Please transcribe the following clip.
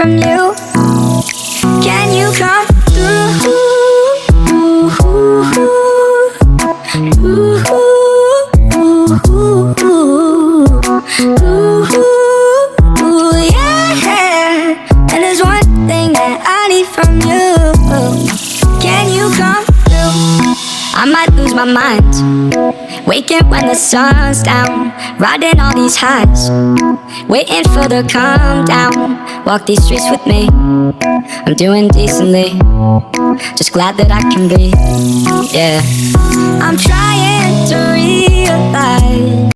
from you. Can you come through? Yeah. And there's one thing that I need from you. Can you come through? I might lose my mind, waking when the sun's down, riding all these highs, waiting for the calm down. Walk these streets with me, I'm doing decently, just glad that I can be, yeah. I'm trying to realize